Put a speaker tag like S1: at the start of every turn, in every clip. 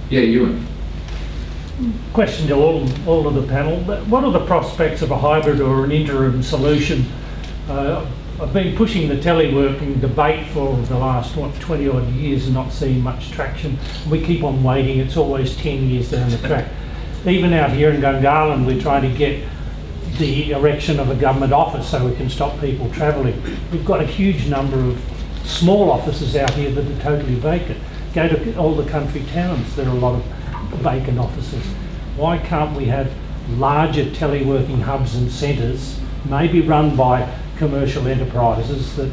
S1: Yeah, Ewan.
S2: Question to all of the panel. What are the prospects of a hybrid or an interim solution? I've been pushing the teleworking debate for the last, 20 odd years and not seeing much traction. We keep on waiting, it's always 10 years down the track. Even out here in Gungahlin, we're trying to get the erection of a government office so we can stop people travelling. We've got a huge number of small offices out here that are totally vacant. Go to all the country towns, there are a lot of vacant offices. Why can't we have larger teleworking hubs and centres, maybe run by commercial enterprises, that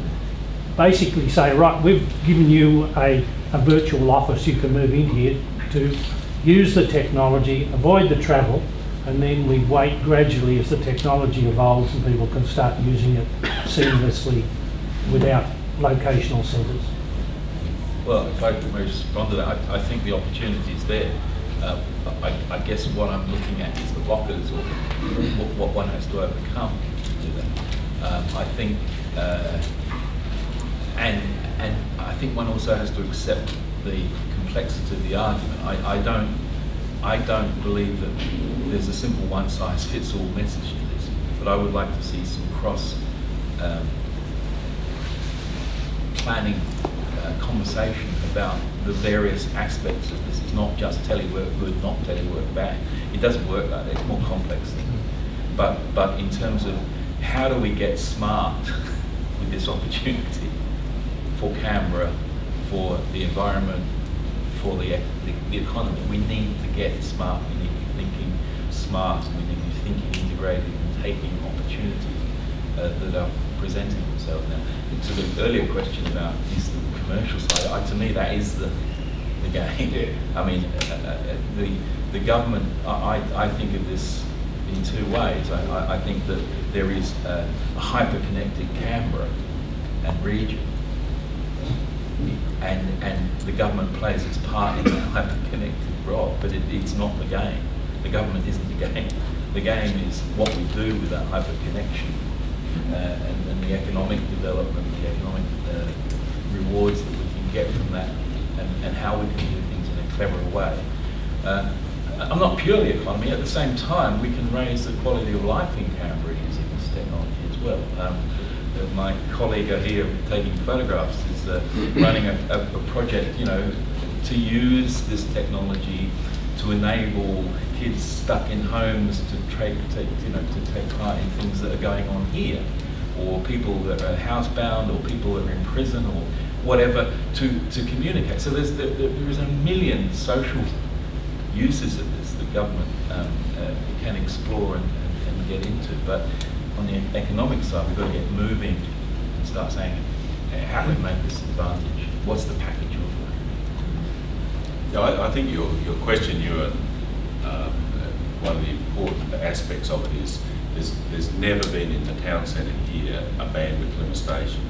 S2: basically say, right, we've given you a virtual office, you can move in here to use the technology, avoid the travel, and then we wait gradually as the technology evolves and people can start using it seamlessly without locational centres.
S3: Well, if I could respond to that, I think the opportunity is there. I guess what I'm looking at is the blockers, or what one has to overcome to do that. I think, and I think one also has to accept the complexity of the argument. I don't believe that there's a simple one-size-fits-all message to this, but I would like to see some cross planning conversation about the various aspects of this. It's not just telework good, not telework bad. It doesn't work like that. It's more complex than that. But in terms of how do we get smart with this opportunity for Canberra, for the environment, for the economy, we need to get smart. We need to be thinking smart. We need to be thinking integrated and taking opportunities that are presenting themselves now. To the earlier question about is the commercial side, to me that is the game. Yeah. I mean, the government, I think of this in two ways. I think that there is a hyper-connected Canberra and region, and the government plays its part in that hyper-connected role, but it's not the game. The government isn't the game. The game is what we do with that hyper-connection and the economic development, the economic rewards that we can get from that, and how we can do things in a cleverer way. I'm not purely economy. At the same time, we can raise the quality of life in Canberra using this technology as well. My colleague here taking photographs is running a project, to use this technology to enable kids stuck in homes to take part in things that are going on here, or people that are housebound, or people that are in prison, or whatever, to communicate. So there is a million social uses of this that government can explore and get into. But on the economic side, we've got to get moving and start saying, how do we make this advantage? What's the package of it?
S4: Yeah, I think your question, Ewan, one of the important aspects of it is there's never been in the town centre here a bandwidth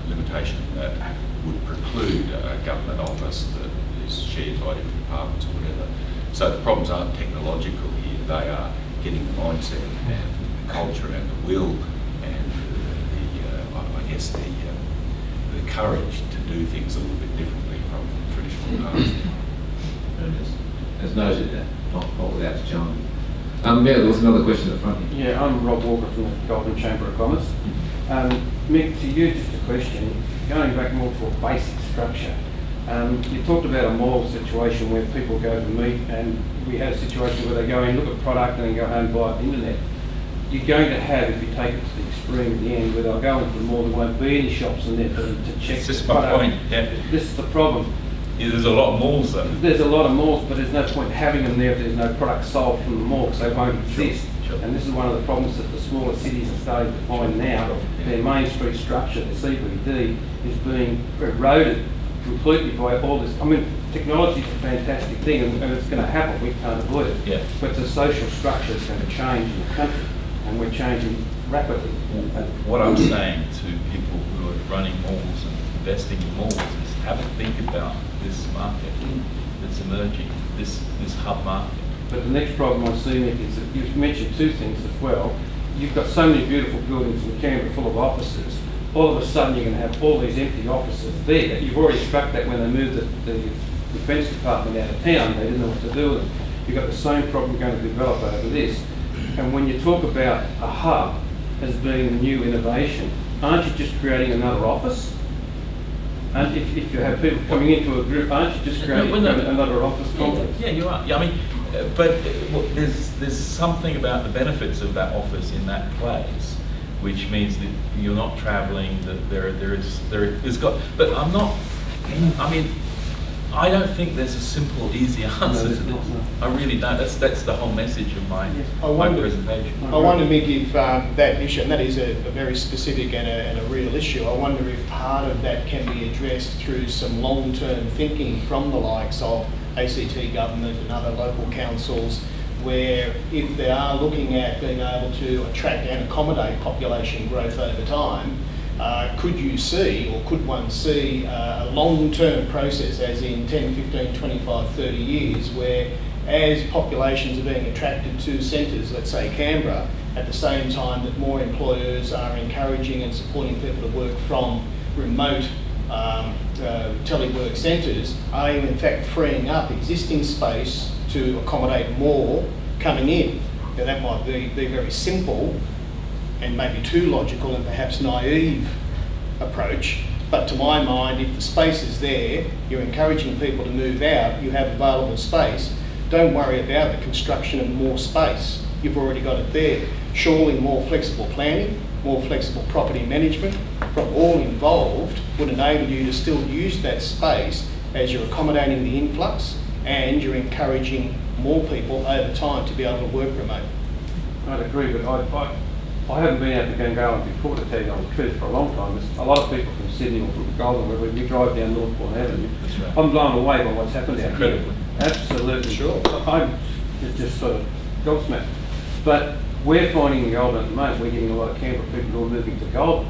S4: limitation that would preclude a government office that is shared by different departments or whatever. So the problems aren't technological here, they are getting the mindset and the culture and the will and the courage to do things a little bit differently from traditional paths.
S1: As noted, not without John. Yeah, there was another question at the front here.
S5: Yeah, I'm Rob Walker from the Golden Chamber of Commerce. Mick, to you just a question, going back more to a basic structure. You talked about a mall situation where people go to meet, and we had a situation where they go in, look at product and then go home and buy it on the internet. You're going to have, if you take it to the extreme at the end, where they'll go into the mall, there won't be any shops in there for them to check.
S3: It's just my point, yeah.
S5: This is the problem.
S3: Yeah, there's a lot of malls though.
S5: There's a lot of malls, but there's no point having them there if there's no product sold from the mall, because they won't exist.
S3: Sure.
S5: And this is one of the problems that the smaller cities are starting to find now.
S3: Yeah.
S5: Their main street structure, the CBD, is being eroded completely by all this. I mean, technology is a fantastic thing, and it's going to happen. We can't avoid it.
S3: Yeah.
S5: But the social structure is going to change in the country, and we're changing rapidly.
S3: What I'm saying to people who are running malls and investing in malls is have a think about this market that's emerging, this hub market.
S5: But the next problem I see, Mick, is that you've mentioned two things as well. You've got so many beautiful buildings in Canberra full of offices. All of a sudden you're going to have all these empty offices there. You've already struck that when they moved the defence department out of town. They didn't know what to do with them. You've got the same problem going to develop over this. And when you talk about a hub as being the new innovation, aren't you just creating another office? And if you have people coming into a group, aren't you just creating another office complex?
S3: Yeah, you are. Yeah, I mean, but there's something about the benefits of that office in that place, which means that you're not travelling. That there's got. But I'm not. I mean, I don't think there's a simple, easy answer to this. I really don't. That's the whole message of my presentation.
S6: I wonder, Mick, if that issue, and that is a very specific and a real issue, I wonder if part of that can be addressed through some long-term thinking from the likes of ACT government and other local councils, where if they are looking at being able to attract and accommodate population growth over time, could you see, or could one see a long-term process, as in 10, 15, 25, 30 years, where as populations are being attracted to centres, let's say Canberra, at the same time that more employers are encouraging and supporting people to work from remote telework centres, are you in fact freeing up existing space to accommodate more coming in? Now that might be very simple and maybe too logical and perhaps naive approach, but to my mind, if the space is there, you're encouraging people to move out, you have available space, don't worry about the construction of more space. You've already got it there. Surely more flexible planning, more flexible property management from all involved would enable you to still use that space as you're accommodating the influx and you're encouraging more people over time to be able to work remote.
S5: I'd agree, but I haven't been out to Gungahlin before, to tell you the truth, for a long time. There's a lot of people from Sydney or from Golden, where we drive down Northbourne Avenue. Right. I'm blown away by what's happened out here. Absolutely. Sure. I'm just sort of gobsmacked. But we're finding in Golden at the moment, we're getting a lot of Canberra people who are moving to Golden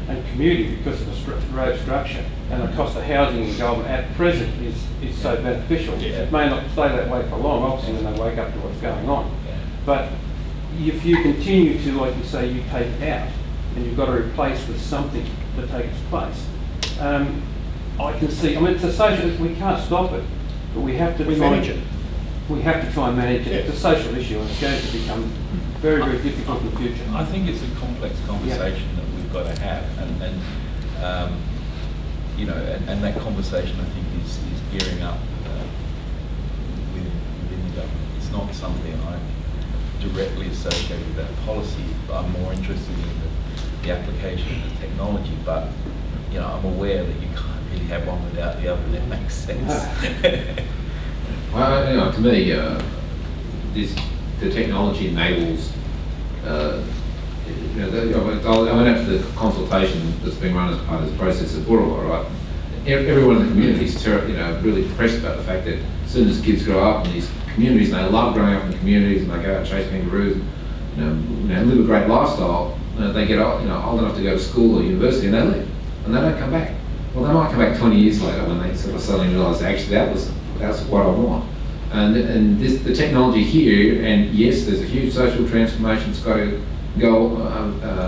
S5: and commuting because of the road structure. And the cost of housing in Golden at present is so beneficial. Yeah. It may not stay that way for long, obviously, when they wake up to what's going on. Yeah. But if you continue to, like you say, you take it out and you've got to replace with something to take its place. I can see, I mean, it's a social, we can't stop it, but we have to manage it. We have to try and manage it. It's a social issue and it's going to become very, very difficult in the future.
S3: I think it's a complex conversation that we've got to have, and you know, and that conversation I think is gearing up within the government. It's not something I'm directly associated with that policy. I'm more interested in the application of the technology, but you know, I'm aware that you can't really have one without the other, and that makes sense.
S1: Well, you know, to me, the technology enables. You know, I went out to the consultation that's been run as part of the process of Burrawa, right? Everyone in the community is really depressed about the fact that as soon as kids grow up in these communities, and they love growing up in communities, and they go out and chase kangaroos, live a great lifestyle. They get old enough to go to school or university, and they leave, and they don't come back. Well, they might come back 20 years later when they sort of suddenly realise actually that's what I want. And the technology here, and yes, there's a huge social transformation that's got to go.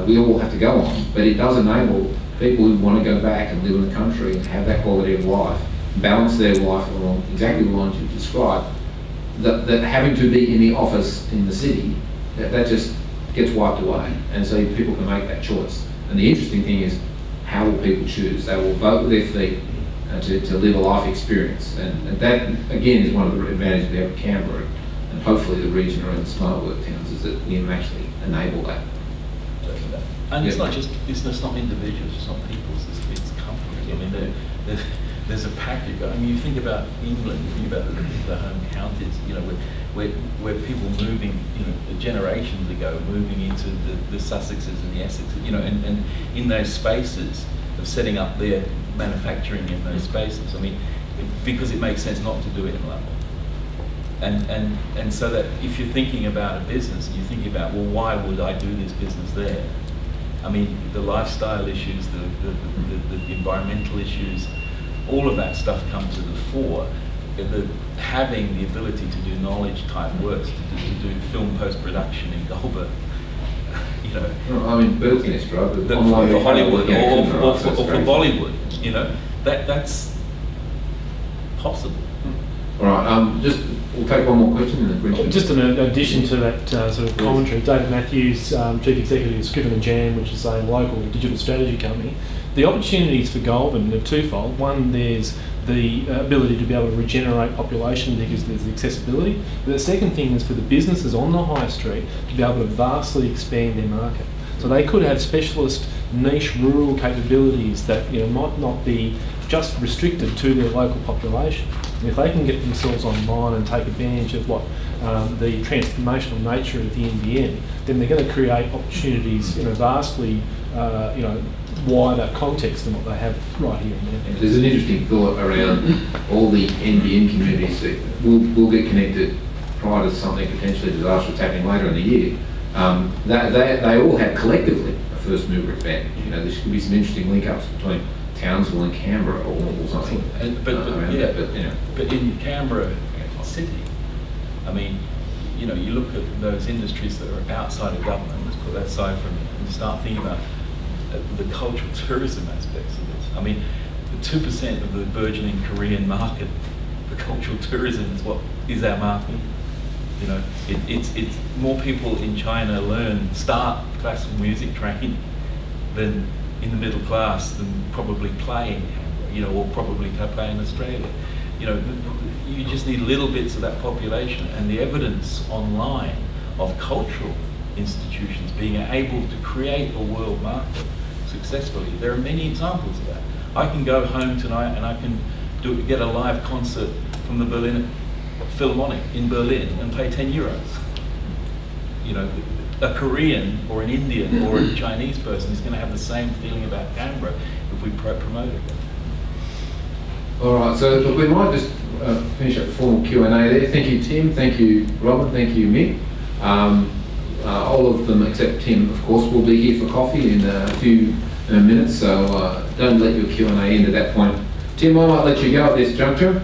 S1: We all have to go on, but it does enable people who want to go back and live in the country and have that quality of life, balance their life along exactly the lines you've described. That having to be in the office in the city, that just gets wiped away, and so people can make that choice. And the interesting thing is, how will people choose? They will vote with their feet to live a life experience, and that again is one of the advantages we have in Canberra, and hopefully the region around the smart work towns, is that we can actually enable that.
S3: And it's not just individuals, it's not people, it's companies. I mean, there's a package. I mean, you think about England, you think about the home counties, where people moving, generations ago, moving into the Sussexes and the Essexes, and in those spaces of setting up their manufacturing in those spaces. I mean, because it makes sense not to do it in London. And so that if you're thinking about a business, and you're thinking about, well, why would I do this business there? I mean, the lifestyle issues, the environmental issues, all of that stuff comes to the fore. Having the ability to do knowledge type works, to do film post-production in Goulburn,
S1: I mean, Bird's right?
S3: For Hollywood or for Bollywood, that's possible.
S1: All right, we'll take one more question and then Richard.
S7: Just in addition to that sort of commentary, David Matthews, Chief Executive of Scriven & Jam, which is a local digital strategy company. The opportunities for Goulburn are twofold. One, there's the ability to be able to regenerate population because there's the accessibility. But the second thing is for the businesses on the high street to be able to vastly expand their market. So they could have specialist niche rural capabilities that might not be just restricted to their local population. And if they can get themselves online and take advantage of what the transformational nature of the NBN, then they're going to create opportunities in a vastly wider context than what they have right here and now.
S1: There's an interesting thought around all the NBN communities that will get connected prior to something potentially disastrous happening later in the year. They all have collectively a first mover advantage. There should be some interesting link-ups between Townsville and Canberra or something.
S3: But in Canberra City, I mean, you look at those industries that are outside of government, let's put that aside from it, and start thinking about the cultural tourism aspects of this. I mean, the 2% of the burgeoning Korean market for cultural tourism is our market. It's more people in China start classical music training than in the middle class than probably play in Canberra, or probably play in Australia. You just need little bits of that population, and the evidence online of cultural institutions being able to create a world market successfully. There are many examples of that. I can go home tonight and I can get a live concert from the Berlin Philharmonic in Berlin and pay €10. A Korean or an Indian or a Chinese person is going to have the same feeling about Canberra if we promote it.
S1: All right, so look, we might just finish up the formal Q&A there. Thank you, Tim. Thank you, Robert. Thank you, Mick. All of them except Tim, of course, will be here for coffee in a few minutes, so don't let your Q&A end at that point. Tim, I might let you go at this juncture.